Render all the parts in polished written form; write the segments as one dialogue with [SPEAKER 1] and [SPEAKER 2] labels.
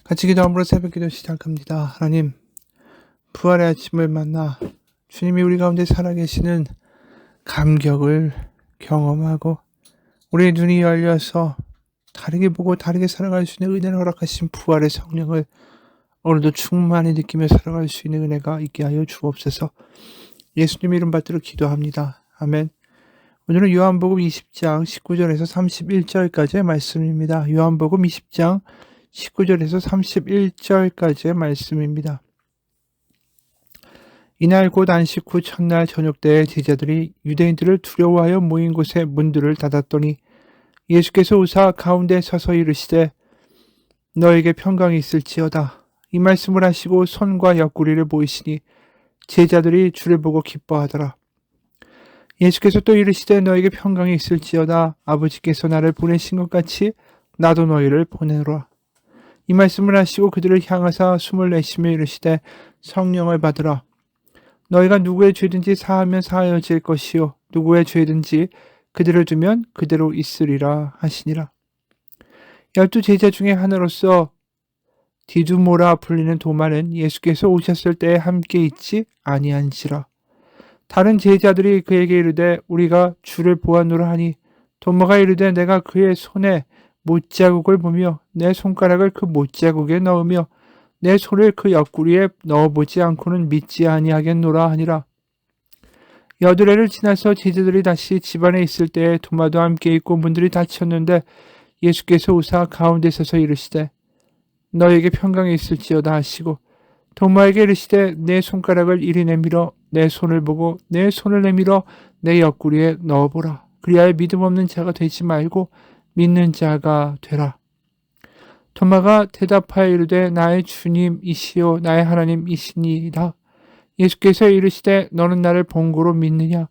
[SPEAKER 1] 같이 기도함으로 새벽기도 시작합니다. 하나님, 부활의 아침을 만나 주님이 우리 가운데 살아계시는 감격을 경험하고 우리의 눈이 열려서 다르게 보고 다르게 살아갈 수 있는 은혜를 허락하신 부활의 성령을 오늘도 충만히 느끼며 살아갈 수 있는 은혜가 있게 하여 주옵소서. 예수님 이름 받들어 기도합니다. 아멘. 오늘은 요한복음 20장 19절에서 31절까지의 말씀입니다. 요한복음 20장 19절에서 31절까지의 말씀입니다. 이날 곧 안식 후 첫날 저녁 때에 제자들이 유대인들을 두려워하여 모인 곳에 문들을 닫았더니 예수께서 오사 가운데 서서 이르시되 너에게 평강이 있을지어다. 이 말씀을 하시고 손과 옆구리를 보이시니 제자들이 주를 보고 기뻐하더라. 예수께서 또 이르시되 너에게 평강이 있을지어다. 아버지께서 나를 보내신 것 같이 나도 너희를 보내노라. 이 말씀을 하시고 그들을 향하사 숨을 내쉬며 이르시되 성령을 받으라. 너희가 누구의 죄든지 사하면 사하여질 것이요 누구의 죄든지 그들을 두면 그대로 있으리라 하시니라. 12 제자 중에 하나로서 디두모라 불리는 도마는 예수께서 오셨을 때에 함께 있지 아니한지라. 다른 제자들이 그에게 이르되 우리가 주를 보았노라 하니 도마가 이르되 내가 그의 손에 못자국을 보며 내 손가락을 그 못자국에 넣으며 내 손을 그 옆구리에 넣어보지 않고는 믿지 아니하겠노라 하니라. 여드레를 지나서 제자들이 다시 집안에 있을 때에 도마도 함께 있고 문들이 닫혔는데 예수께서 오사 가운데 서서 이르시되 너에게 평강이 있을지어다 하시고 도마에게 이르시되 내 손가락을 이리 내밀어 내 손을 보고 내 손을 내밀어 내 옆구리에 넣어보라. 그리하여 믿음 없는 자가 되지 말고 믿는 자가 되라. 도마가 대답하여 이르되 나의 주님이시요 나의 하나님이시니이다. 예수께서 이르시되 너는 나를 본고로 믿느냐?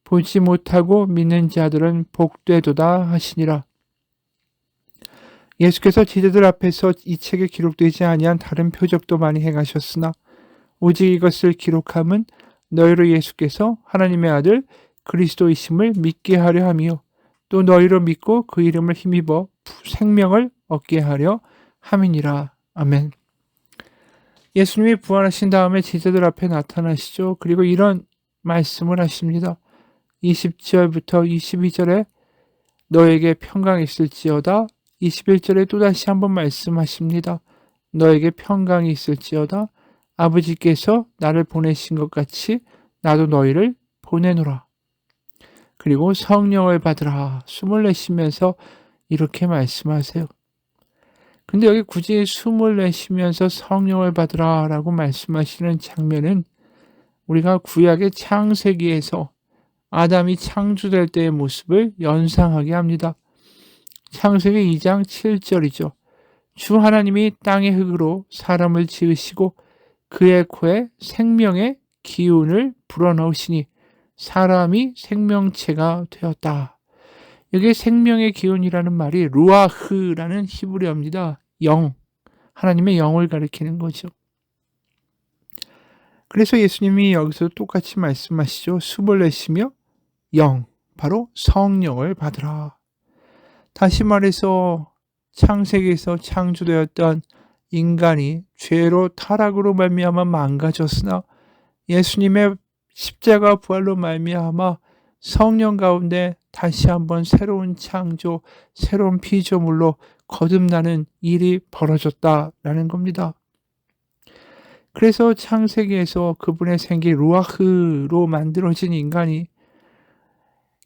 [SPEAKER 1] 보지 못하고 믿는 자들은 복되도다 하시니라. 예수께서 제자들 앞에서 이 책에 기록되지 아니한 다른 표적도 많이 행하셨으나 오직 이것을 기록함은 너희로 예수께서 하나님의 아들 그리스도이심을 믿게 하려 함이요 또 너희로 믿고 그 이름을 힘입어 생명을 얻게 하려 함이니라. 아멘. 예수님이 부활하신 다음에 제자들 앞에 나타나시죠. 그리고 이런 말씀을 하십니다. 20절부터 22절에 너에게 평강이 있을지어다. 21절에 또다시 한번 말씀하십니다. 너에게 평강이 있을지어다. 아버지께서 나를 보내신 것 같이 나도 너희를 보내노라. 그리고 성령을 받으라. 숨을 내쉬면서 이렇게 말씀하세요. 근데 여기 굳이 숨을 내쉬면서 성령을 받으라 라고 말씀하시는 장면은 우리가 구약의 창세기에서 아담이 창조될 때의 모습을 연상하게 합니다. 창세기 2장 7절이죠. 주 하나님이 땅의 흙으로 사람을 지으시고 그의 코에 생명의 기운을 불어넣으시니 사람이 생명체가 되었다. 여기에 생명의 기운이라는 말이 루아흐라는 히브리어입니다. 영, 하나님의 영을 가리키는 거죠. 그래서 예수님이 여기서 똑같이 말씀하시죠. 숨을 내쉬며 영, 바로 성령을 받으라. 다시 말해서 창세기에서 창조되었던 인간이 죄로 타락으로 말미암아 망가졌으나 예수님의 십자가 부활로 말미암아 성령 가운데 다시 한번 새로운 창조, 새로운 피조물로 거듭나는 일이 벌어졌다라는 겁니다. 그래서 창세기에서 그분의 생기 루아흐로 만들어진 인간이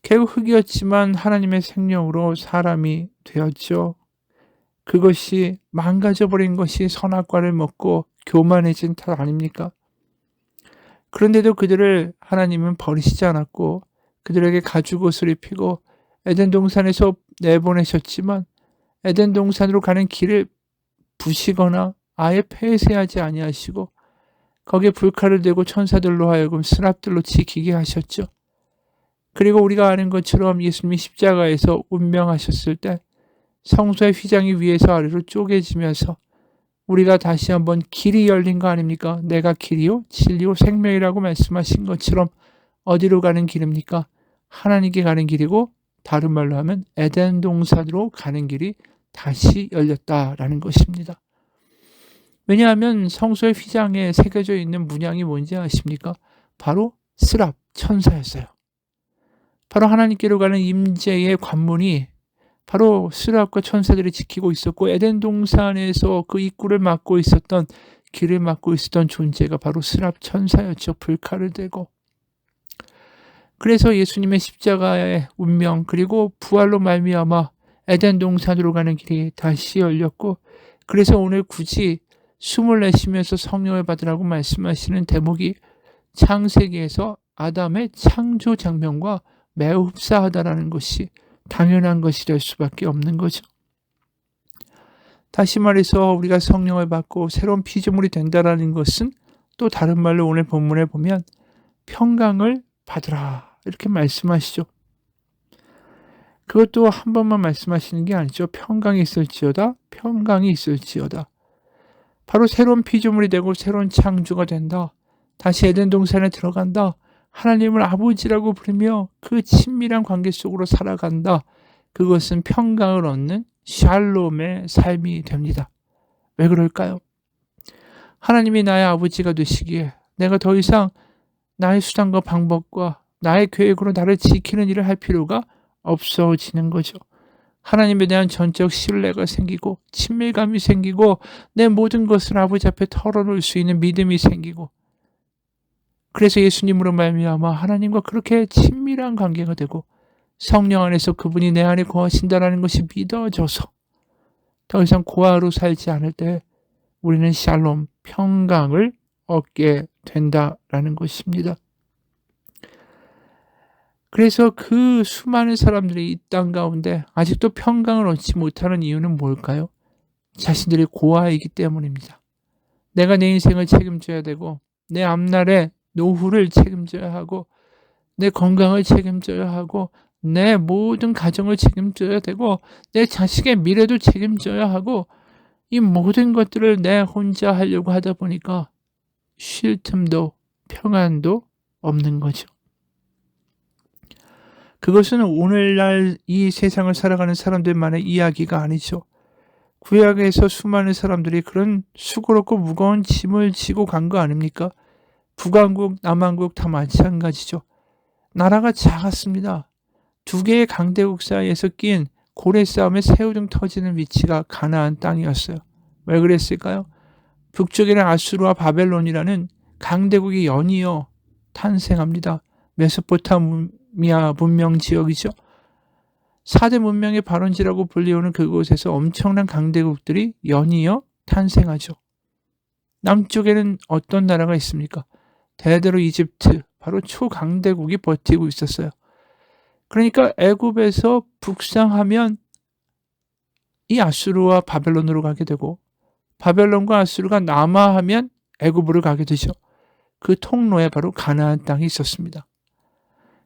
[SPEAKER 1] 결국 흙이었지만 하나님의 생명으로 사람이 되었죠. 그것이 망가져버린 것이 선악과를 먹고 교만해진 탓 아닙니까? 그런데도 그들을 하나님은 버리시지 않았고 그들에게 가죽옷을 입히고 에덴 동산에서 내보내셨지만 에덴 동산으로 가는 길을 부시거나 아예 폐쇄하지 아니하시고 거기에 불칼을 대고 천사들로 하여금 스랍들로 지키게 하셨죠. 그리고 우리가 아는 것처럼 예수님이 십자가에서 운명하셨을 때 성소의 휘장이 위에서 아래로 쪼개지면서 우리가 다시 한번 길이 열린 거 아닙니까? 내가 길이요 진리요 생명이라고 말씀하신 것처럼 어디로 가는 길입니까? 하나님께 가는 길이고 다른 말로 하면 에덴 동산으로 가는 길이 다시 열렸다라는 것입니다. 왜냐하면 성소의 휘장에 새겨져 있는 문양이 뭔지 아십니까? 바로 스랍 천사였어요. 바로 하나님께로 가는 임재의 관문이 바로 스랍과 천사들이 지키고 있었고, 에덴 동산에서 그 입구를 막고 있었던, 길을 막고 있었던 존재가 바로 스랍 천사였죠. 불칼을 들고. 그래서 예수님의 십자가의 운명 그리고 부활로 말미암아 에덴 동산으로 가는 길이 다시 열렸고, 그래서 오늘 굳이 숨을 내쉬면서 성령을 받으라고 말씀하시는 대목이 창세기에서 아담의 창조 장면과 매우 흡사하다라는 것이 당연한 것이 될 수밖에 없는 거죠. 다시 말해서 우리가 성령을 받고 새로운 피조물이 된다라는 것은 또 다른 말로 오늘 본문에 보면 평강을 받으라 이렇게 말씀하시죠. 그것도 한 번만 말씀하시는 게 아니죠. 평강이 있을지어다, 평강이 있을지어다. 바로 새로운 피조물이 되고 새로운 창조가 된다. 다시 에덴 동산에 들어간다. 하나님을 아버지라고 부르며 그 친밀한 관계 속으로 살아간다. 그것은 평강을 얻는 샬롬의 삶이 됩니다. 왜 그럴까요? 하나님이 나의 아버지가 되시기에 내가 더 이상 나의 수단과 방법과 나의 계획으로 나를 지키는 일을 할 필요가 없어지는 거죠. 하나님에 대한 전적 신뢰가 생기고 친밀감이 생기고 내 모든 것을 아버지 앞에 털어놓을 수 있는 믿음이 생기고, 그래서 예수님으로 말미암아 하나님과 그렇게 친밀한 관계가 되고 성령 안에서 그분이 내 안에 거하신다라는 것이 믿어져서 더 이상 고아로 살지 않을 때 우리는 샬롬, 평강을 얻게 된다라는 것입니다. 그래서 그 수많은 사람들이 이 땅 가운데 아직도 평강을 얻지 못하는 이유는 뭘까요? 자신들이 고아이기 때문입니다. 내가 내 인생을 책임져야 되고 내 앞날의 노후를 책임져야 하고 내 건강을 책임져야 하고 내 모든 가정을 책임져야 되고 내 자식의 미래도 책임져야 하고, 이 모든 것들을 내 혼자 하려고 하다 보니까 쉴 틈도 평안도 없는 거죠. 그것은 오늘날 이 세상을 살아가는 사람들만의 이야기가 아니죠. 구약에서 수많은 사람들이 그런 수고롭고 무거운 짐을 지고 간 거 아닙니까? 북왕국, 남왕국 다 마찬가지죠. 나라가 작았습니다. 두 개의 강대국 사이에서 낀 고래 싸움에 새우등 터지는 위치가 가나안 땅이었어요. 왜 그랬을까요? 북쪽에는 아수르와 바벨론이라는 강대국이 연이어 탄생합니다. 메소포타미아 문명 지역이죠. 4대 문명의 발원지라고 불리우는 그곳에서 엄청난 강대국들이 연이어 탄생하죠. 남쪽에는 어떤 나라가 있습니까? 대대로 이집트, 바로 초강대국이 버티고 있었어요. 그러니까 애굽에서 북상하면 이 아수르와 바벨론으로 가게 되고, 바벨론과 아수르가 남하하면 애굽으로 가게 되죠. 그 통로에 바로 가나안 땅이 있었습니다.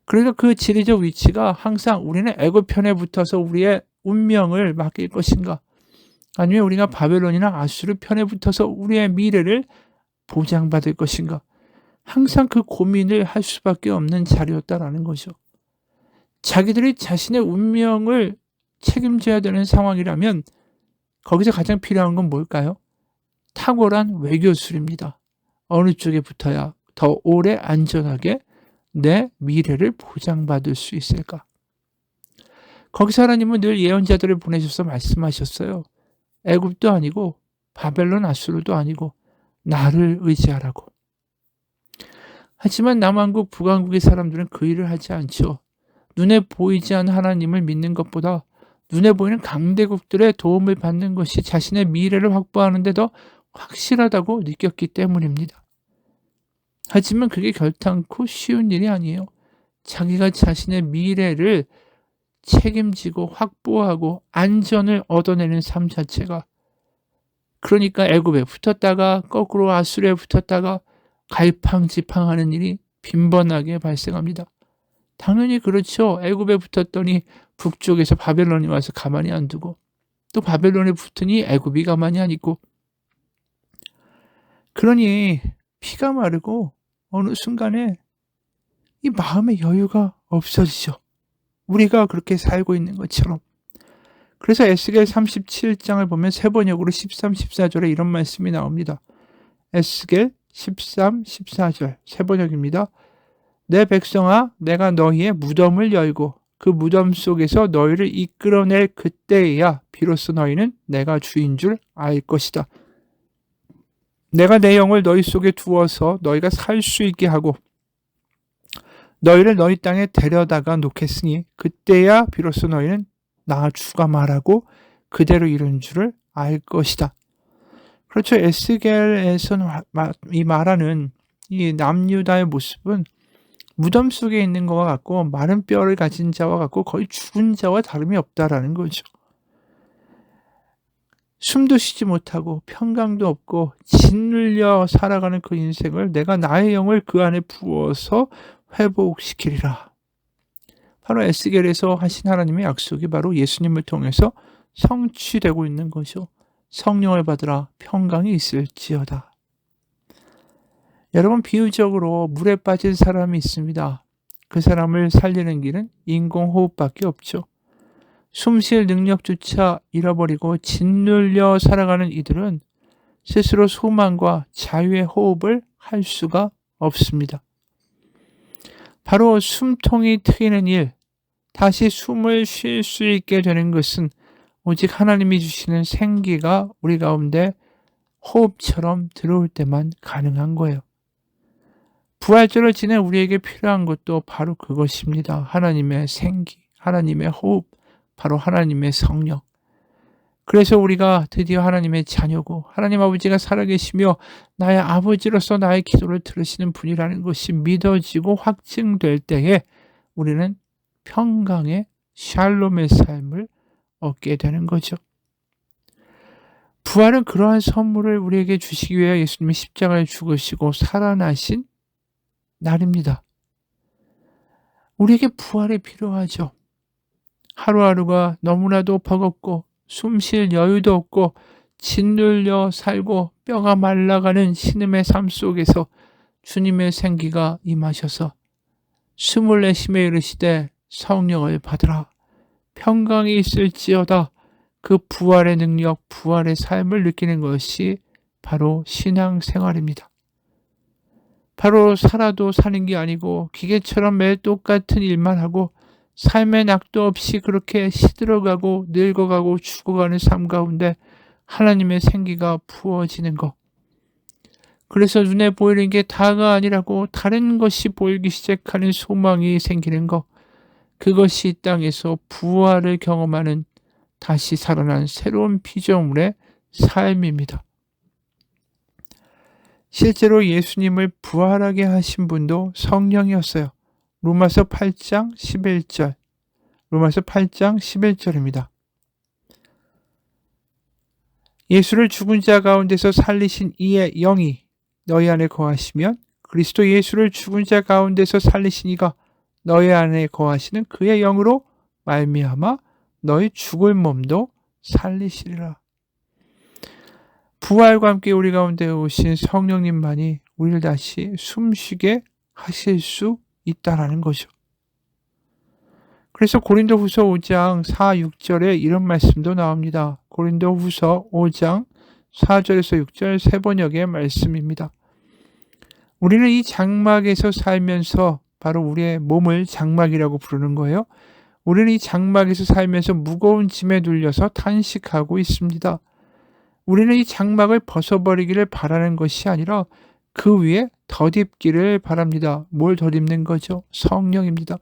[SPEAKER 1] 그러니까 그 지리적 위치가 항상 우리는 애굽 편에 붙어서 우리의 운명을 맡길 것인가, 아니면 우리가 바벨론이나 아수르 편에 붙어서 우리의 미래를 보장받을 것인가, 항상 그 고민을 할 수밖에 없는 자리였다라는 거죠. 자기들이 자신의 운명을 책임져야 되는 상황이라면 거기서 가장 필요한 건 뭘까요? 탁월한 외교술입니다. 어느 쪽에 붙어야 더 오래 안전하게 내 미래를 보장받을 수 있을까? 거기서 하나님은 늘 예언자들을 보내셔서 말씀하셨어요. 애굽도 아니고 바벨론 아수르도 아니고 나를 의지하라고. 하지만 남왕국 북왕국의 사람들은 그 일을 하지 않죠. 눈에 보이지 않는 하나님을 믿는 것보다 눈에 보이는 강대국들의 도움을 받는 것이 자신의 미래를 확보하는 데 더 확실하다고 느꼈기 때문입니다. 하지만 그게 결단코 쉬운 일이 아니에요. 자기가 자신의 미래를 책임지고 확보하고 안전을 얻어내는 삶 자체가, 그러니까 애굽에 붙었다가 거꾸로 아수르에 붙었다가 갈팡지팡하는 일이 빈번하게 발생합니다. 당연히 그렇죠. 애굽에 붙었더니 북쪽에서 바벨론이 와서 가만히 안 두고, 또 바벨론에 붙으니 애굽이 가만히 안 있고, 그러니 피가 마르고 어느 순간에 이 마음의 여유가 없어지죠. 우리가 그렇게 살고 있는 것처럼. 그래서 에스겔 37장을 보면 세 번역으로 13, 14절에 이런 말씀이 나옵니다. 에스겔 13, 14절 세 번역입니다. 내 백성아, 내가 너희의 무덤을 열고 그 무덤 속에서 너희를 이끌어낼 그때에야 비로소 너희는 내가 주인 줄 알 것이다. 내가 내 영을 너희 속에 두어서 너희가 살 수 있게 하고 너희를 너희 땅에 데려다가 놓겠으니 그때야 비로소 너희는 나 주가 말하고 그대로 이룬 줄을 알 것이다. 그렇죠. 에스겔에서 이 말하는 이 남유다의 모습은 무덤 속에 있는 것과 같고 마른 뼈를 가진 자와 같고 거의 죽은 자와 다름이 없다라는 거죠. 숨도 쉬지 못하고 평강도 없고 짓눌려 살아가는 그 인생을 내가 나의 영을 그 안에 부어서 회복시키리라. 바로 에스겔에서 하신 하나님의 약속이 바로 예수님을 통해서 성취되고 있는 거죠. 성령을 받으라 평강이 있을지어다. 여러분, 비유적으로 물에 빠진 사람이 있습니다. 그 사람을 살리는 길은 인공호흡밖에 없죠. 숨쉴 능력조차 잃어버리고 짓눌려 살아가는 이들은 스스로 소망과 자유의 호흡을 할 수가 없습니다. 바로 숨통이 트이는 일, 다시 숨을 쉴 수 있게 되는 것은 오직 하나님이 주시는 생기가 우리 가운데 호흡처럼 들어올 때만 가능한 거예요. 부활절을 지낸 우리에게 필요한 것도 바로 그것입니다. 하나님의 생기, 하나님의 호흡, 바로 하나님의 성령. 그래서 우리가 드디어 하나님의 자녀고 하나님 아버지가 살아계시며 나의 아버지로서 나의 기도를 들으시는 분이라는 것이 믿어지고 확증될 때에 우리는 평강의 샬롬의 삶을 얻게 되는 거죠. 부활은 그러한 선물을 우리에게 주시기 위해 예수님이 십자가에 죽으시고 살아나신 날입니다. 우리에게 부활이 필요하죠. 하루하루가 너무나도 버겁고 숨쉴 여유도 없고 짓눌려 살고 뼈가 말라가는 신음의 삶 속에서 주님의 생기가 임하셔서 숨을 내쉬며 이르시되 성령을 받으라 평강이 있을지어다. 그 부활의 능력, 부활의 삶을 느끼는 것이 바로 신앙생활입니다. 바로 살아도 사는 게 아니고 기계처럼 매일 똑같은 일만 하고 삶의 낙도 없이 그렇게 시들어가고 늙어가고 죽어가는 삶 가운데 하나님의 생기가 부어지는 것. 그래서 눈에 보이는 게 다가 아니라고 다른 것이 보이기 시작하는 소망이 생기는 것. 그것이 이 땅에서 부활을 경험하는 다시 살아난 새로운 피조물의 삶입니다. 실제로 예수님을 부활하게 하신 분도 성령이었어요. 로마서 8장 11절. 로마서 8장 11절입니다. 예수를 죽은 자 가운데서 살리신 이의 영이 너희 안에 거하시면 그리스도 예수를 죽은 자 가운데서 살리신 이가 너희 안에 거하시는 그의 영으로 말미암아 너희 죽을 몸도 살리시리라. 부활과 함께 우리 가운데 오신 성령님만이 우리를 다시 숨쉬게 하실 수 있다라는 거죠. 그래서 고린도후서 5장 4, 6절에 이런 말씀도 나옵니다. 고린도후서 5장 4절에서 6절 세 번역의 말씀입니다. 우리는 이 장막에서 살면서 바로 우리의 몸을 장막이라고 부르는 거예요. 우리는 이 장막에서 살면서 무거운 짐에 눌려서 탄식하고 있습니다. 우리는 이 장막을 벗어버리기를 바라는 것이 아니라 그 위에 덧입기를 바랍니다. 뭘 덧입는 거죠? 성령입니다.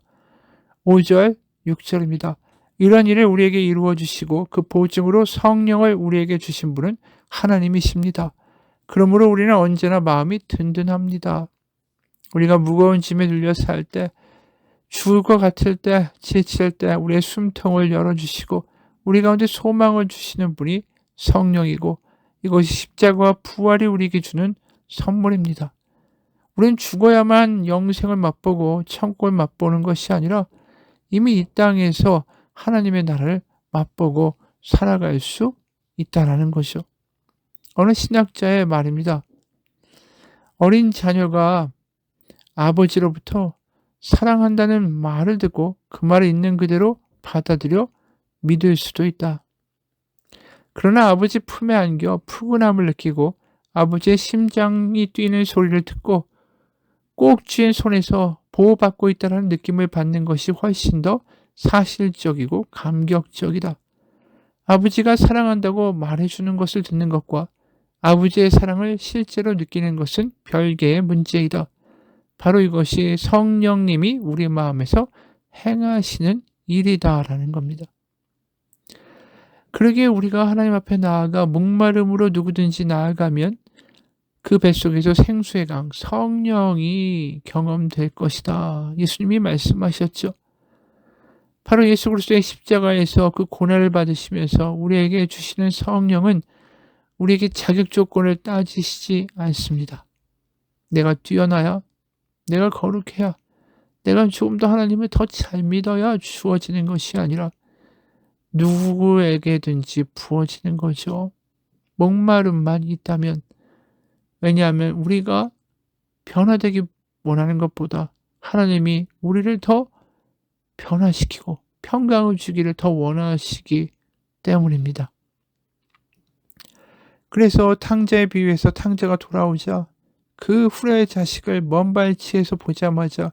[SPEAKER 1] 5절, 6절입니다. 이런 일을 우리에게 이루어 주시고 그 보증으로 성령을 우리에게 주신 분은 하나님이십니다. 그러므로 우리는 언제나 마음이 든든합니다. 우리가 무거운 짐에 눌려 살 때, 죽을 것 같을 때, 지칠 때 우리의 숨통을 열어주시고 우리 가운데 소망을 주시는 분이 성령이고 이것이 십자가와 부활이 우리에게 주는 선물입니다. 우리는 죽어야만 영생을 맛보고 천국을 맛보는 것이 아니라 이미 이 땅에서 하나님의 나라를 맛보고 살아갈 수 있다는 거죠. 어느 신학자의 말입니다. 어린 자녀가 아버지로부터 사랑한다는 말을 듣고 그 말을 있는 그대로 받아들여 믿을 수도 있다. 그러나 아버지 품에 안겨 푸근함을 느끼고 아버지의 심장이 뛰는 소리를 듣고 꼭 쥐인 손에서 보호받고 있다는 느낌을 받는 것이 훨씬 더 사실적이고 감격적이다. 아버지가 사랑한다고 말해주는 것을 듣는 것과 아버지의 사랑을 실제로 느끼는 것은 별개의 문제이다. 바로 이것이 성령님이 우리 마음에서 행하시는 일이다라는 겁니다. 그러기에 우리가 하나님 앞에 나아가 목마름으로 누구든지 나아가면 그 뱃속에서 생수의 강, 성령이 경험될 것이다. 예수님이 말씀하셨죠. 바로 예수 그리스도의 십자가에서 그 고난을 받으시면서 우리에게 주시는 성령은 우리에게 자격 조건을 따지시지 않습니다. 내가 뛰어나야, 내가 거룩해야, 내가 조금 더 하나님을 더 잘 믿어야 주어지는 것이 아니라 누구에게든지 부어지는 거죠. 목마름만 있다면. 왜냐하면 우리가 변화되기 원하는 것보다 하나님이 우리를 더 변화시키고 평강을 주기를 더 원하시기 때문입니다. 그래서 탕자의 비유에서 탕자가 돌아오자 그 후레의 자식을 먼 발치에서 보자마자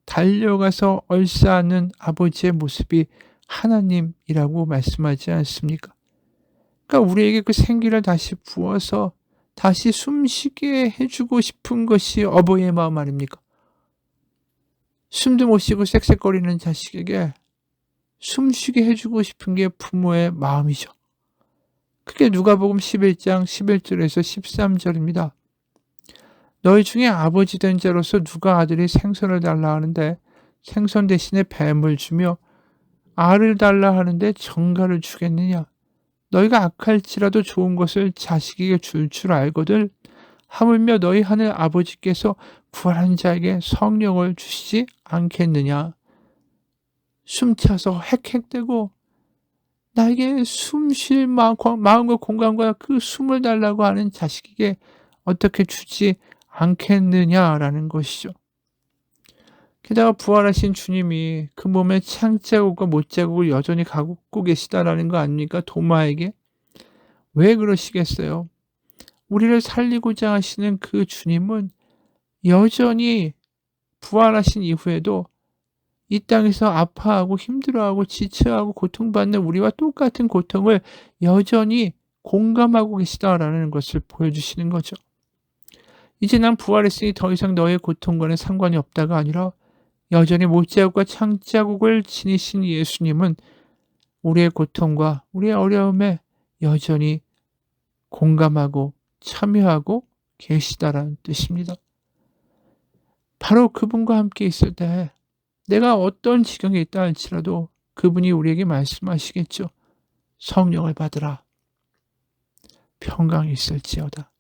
[SPEAKER 1] 달려가서 얼싸는 아버지의 모습이 하나님이라고 말씀하지 않습니까? 그러니까 우리에게 그 생기를 다시 부어서 다시 숨쉬게 해주고 싶은 것이 어버이의 마음 아닙니까? 숨도 못 쉬고 쌕쌕거리는 자식에게 숨쉬게 해주고 싶은 게 부모의 마음이죠. 그게 누가복음 11장 11절에서 13절입니다. 너희 중에 아버지 된 자로서 누가 아들이 생선을 달라 하는데 생선 대신에 뱀을 주며 알을 달라 하는데 정갈을 주겠느냐? 너희가 악할지라도 좋은 것을 자식에게 줄 알거든 하물며 너희 하늘 아버지께서 부활한 자에게 성령을 주시지 않겠느냐? 숨차서 헥헥대고 나에게 숨쉴 마음과 공간과 그 숨을 달라고 하는 자식에게 어떻게 주지 않겠느냐라는 것이죠. 게다가 부활하신 주님이 그 몸에 창자국과 못자국을 여전히 갖고 계시다라는 거 아닙니까? 도마에게. 왜 그러시겠어요? 우리를 살리고자 하시는 그 주님은 여전히 부활하신 이후에도 이 땅에서 아파하고 힘들어하고 지쳐하고 고통받는 우리와 똑같은 고통을 여전히 공감하고 계시다라는 것을 보여주시는 거죠. 이제 난 부활했으니 더 이상 너의 고통과는 상관이 없다가 아니라 여전히 못자국과 창자국을 지니신 예수님은 우리의 고통과 우리의 어려움에 여전히 공감하고 참여하고 계시다라는 뜻입니다. 바로 그분과 함께 있을 때 내가 어떤 지경에 있다 할지라도 그분이 우리에게 말씀하시겠죠. 성령을 받으라. 평강이 있을지어다.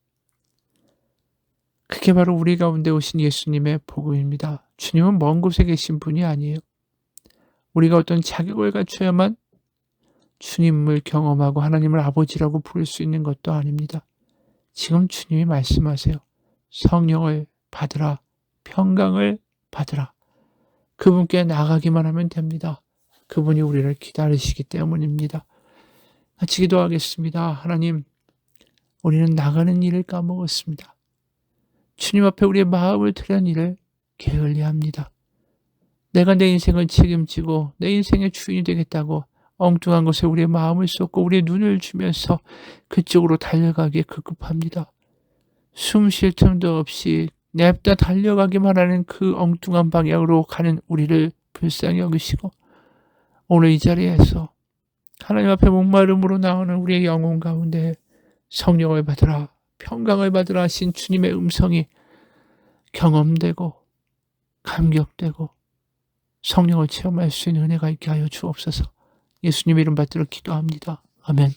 [SPEAKER 1] 그게 바로 우리 가운데 오신 예수님의 복음입니다. 주님은 먼 곳에 계신 분이 아니에요. 우리가 어떤 자격을 갖춰야만 주님을 경험하고 하나님을 아버지라고 부를 수 있는 것도 아닙니다. 지금 주님이 말씀하세요. 성령을 받으라. 평강을 받으라. 그분께 나가기만 하면 됩니다. 그분이 우리를 기다리시기 때문입니다. 같이 기도하겠습니다. 하나님, 우리는 나가는 일을 까먹었습니다. 주님 앞에 우리의 마음을 드리는 일을 게을리합니다. 내가 내 인생을 책임지고 내 인생의 주인이 되겠다고 엉뚱한 것에 우리의 마음을 쏟고 우리의 눈을 주면서 그쪽으로 달려가기에 급급합니다. 숨 쉴 틈도 없이 냅다 달려가기만 하는 그 엉뚱한 방향으로 가는 우리를 불쌍히 여기시고 오늘 이 자리에서 하나님 앞에 목마름으로 나오는 우리의 영혼 가운데 성령을 받으라, 평강을 받으라 하신 주님의 음성이 경험되고 감격되고 성령을 체험할 수 있는 은혜가 있게 하여 주옵소서. 예수님 이름 받들어 기도합니다. 아멘.